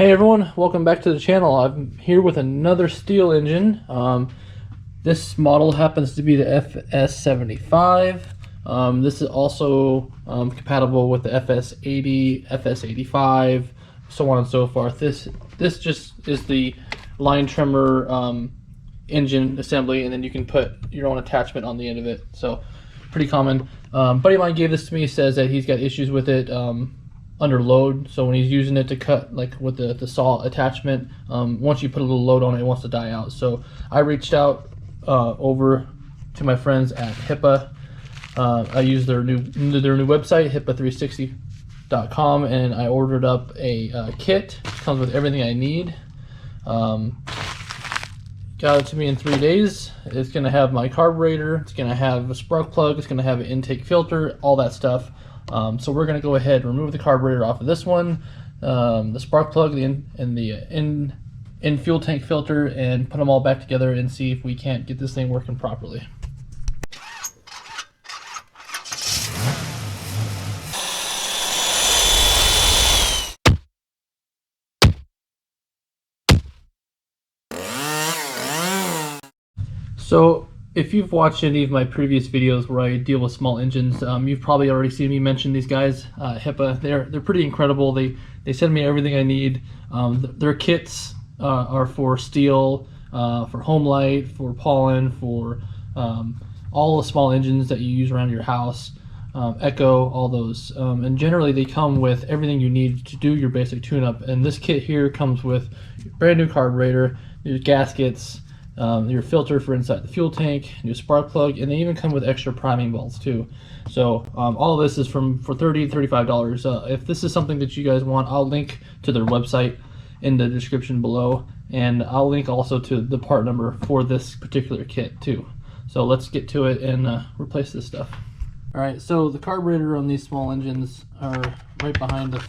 Hey everyone, welcome back to the channel. I'm here with another Stihl engine. This model happens to be the FS75. This is also compatible with the FS80, FS85, so on and so forth. This just is the line trimmer engine assembly, and then you can put your own attachment on the end of it. So pretty common. Buddy of mine gave this to me. Says that he's got issues with it under load, so when he's using it to cut, like with the saw attachment, once you put a little load on it, it wants to die out. So I reached out over to my friends at HiPa. I used their new website, HiPa360.com, and I ordered up a kit. It comes with everything I need. Got it to me in 3 days. It's going to have my carburetor, it's going to have a spark plug, it's going to have an intake filter, all that stuff. So we're going to go ahead and remove the carburetor off of this one, the spark plug, and the in fuel tank filter, and put them all back together and see if we can't get this thing working properly. So if you've watched any of my previous videos where I deal with small engines, you've probably already seen me mention these guys, HiPa. They're pretty incredible. They send me everything I need. Their kits are for Stihl, for home light, for pollen, for all the small engines that you use around your house, Echo, all those. And generally they come with everything you need to do your basic tune-up. And this kit here comes with brand new carburetor, new gaskets, your filter for inside the fuel tank, new spark plug, and they even come with extra priming bolts too. So all of this is for $30 to $35. If this is something that you guys want, I'll link to their website in the description below, and I'll link also to the part number for this particular kit too. So let's get to it and replace this stuff. All right, so the carburetor on these small engines are right behind the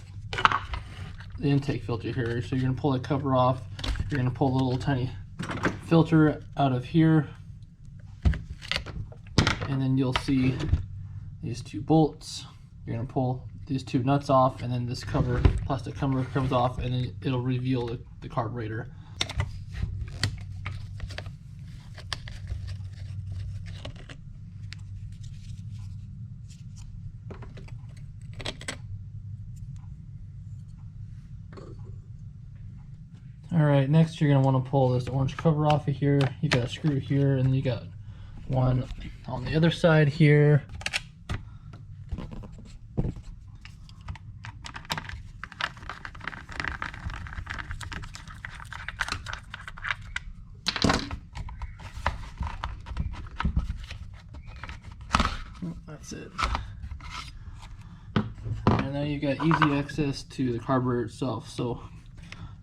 intake filter here. So you're gonna pull the cover off. You're gonna pull the little tiny filter out of here, and then you'll see these two bolts. You're going to pull these two nuts off, and then this cover, plastic cover, comes off, and then it'll reveal the carburetor. Alright, next you're going to want to pull this orange cover off of here. You got a screw here, and you got one on the other side here. That's it. And now you've got easy access to the carburetor itself. So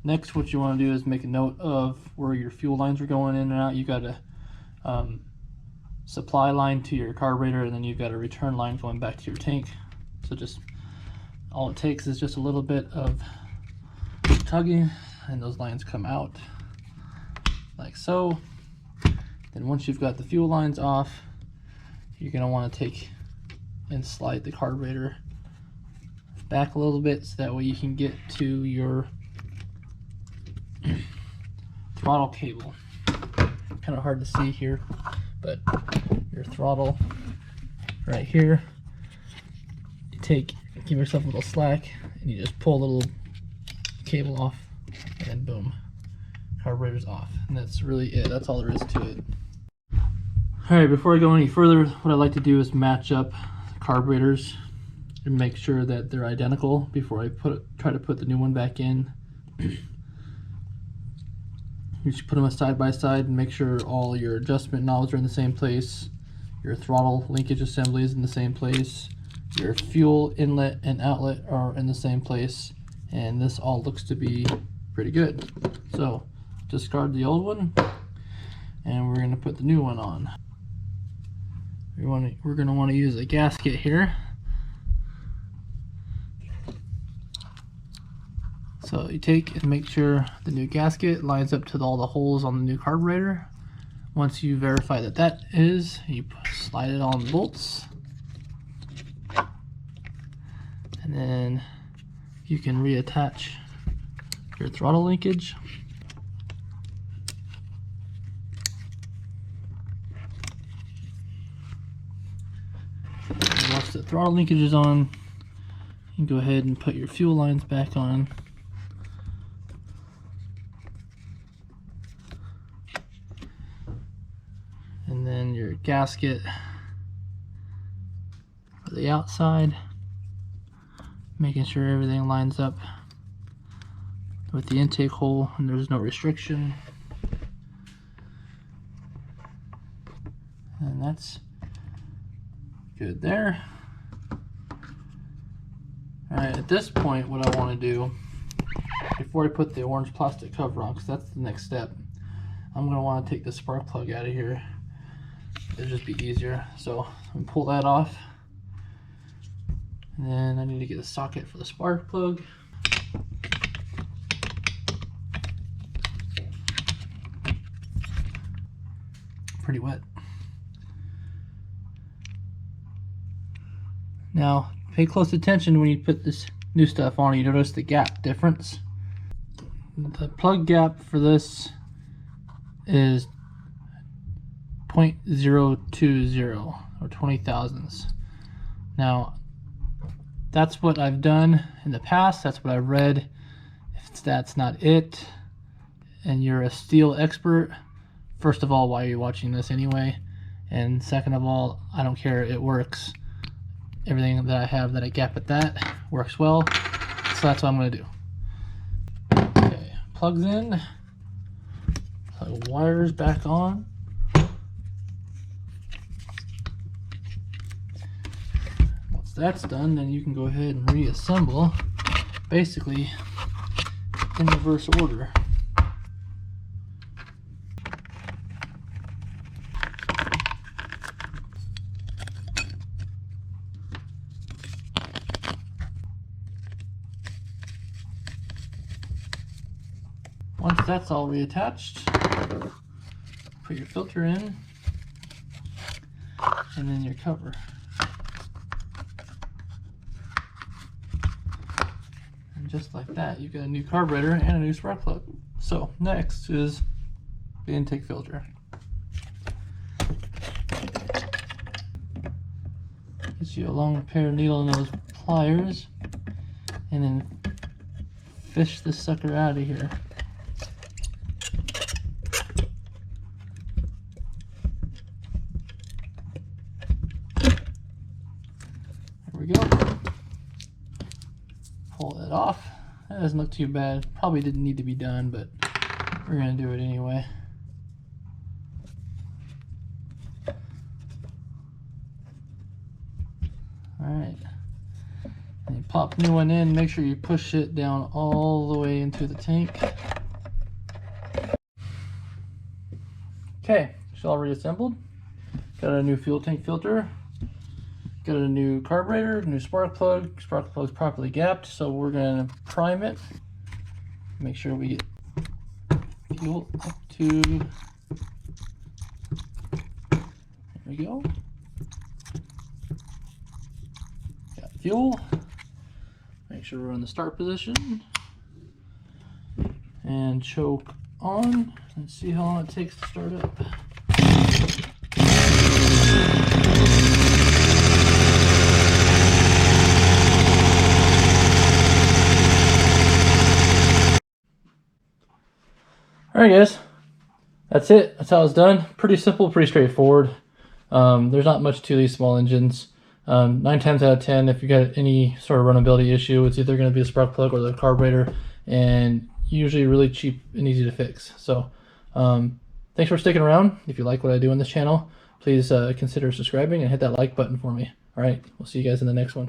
next, what you want to do is make a note of where your fuel lines are going in and out. You got a supply line to your carburetor, and then you've got a return line going back to your tank. So just all it takes is just a little bit of tugging, and those lines come out like so. Then once you've got the fuel lines off, you're going to want to take and slide the carburetor back a little bit, so that way you can get to your throttle cable. Kind of hard to see here, but your throttle right here. You give yourself a little slack, and you just pull the little cable off, and then boom, carburetor's off. And that's really it. That's all there is to it. Alright, before I go any further, what I like to do is match up carburetors and make sure that they're identical before I try to put the new one back in. You just put them side by side and make sure all your adjustment knobs are in the same place, your throttle linkage assembly is in the same place, your fuel inlet and outlet are in the same place, and this all looks to be pretty good. So discard the old one, and we're going to put the new one on. We're going to want to use a gasket here. So you take and make sure the new gasket lines up to all the holes on the new carburetor. Once you verify that that is, you slide it on the bolts, and then you can reattach your throttle linkage. And once the throttle linkage is on, you can go ahead and put your fuel lines back on. And then your gasket for the outside, making sure everything lines up with the intake hole and there's no restriction. And that's good there. Alright, at this point what I want to do, before I put the orange plastic cover on, because that's the next step, I'm going to want to take the spark plug out of here. It'll just be easier. So I'm going to pull that off. And then I need to get a socket for the spark plug. Pretty wet. Now pay close attention when you put this new stuff on. You notice the gap difference. The plug gap for this is 0.020 or 20 thousandths. Now that's what I've done in the past, that's what I've read. If that's not it and you're a Stihl expert, first of all, why are you watching this anyway? And second of all, I don't care, it works. Everything that I have that I gap at that works well, so that's what I'm going to do. Okay, plugs in, plug wires back on. Once that's done, then you can go ahead and reassemble, basically in reverse order. Once that's all reattached, put your filter in, and then your cover. And just like that, you've got a new carburetor and a new spark plug. So next is the intake filter. Get you a long pair of needle nose pliers, and then fish this sucker out of here. There we go. Pull that off. That doesn't look too bad. Probably didn't need to be done, but we're going to do it anyway. Alright. And you pop new one in, make sure you push it down all the way into the tank. Okay, it's all reassembled. Got a new fuel tank filter. Got a new carburetor, new spark plug. Spark plug's properly gapped, so we're going to prime it. Make sure we get fuel up to, there we go. Got fuel. Make sure we're in the start position. And choke on. Let's see how long it takes to start up. Alright guys, that's it. That's how it's done. Pretty simple, pretty straightforward. There's not much to these small engines. 9 times out of 10, if you got any sort of runnability issue, it's either going to be the spark plug or the carburetor, and usually really cheap and easy to fix. So thanks for sticking around. If you like what I do on this channel, please consider subscribing and hit that like button for me. Alright, we'll see you guys in the next one.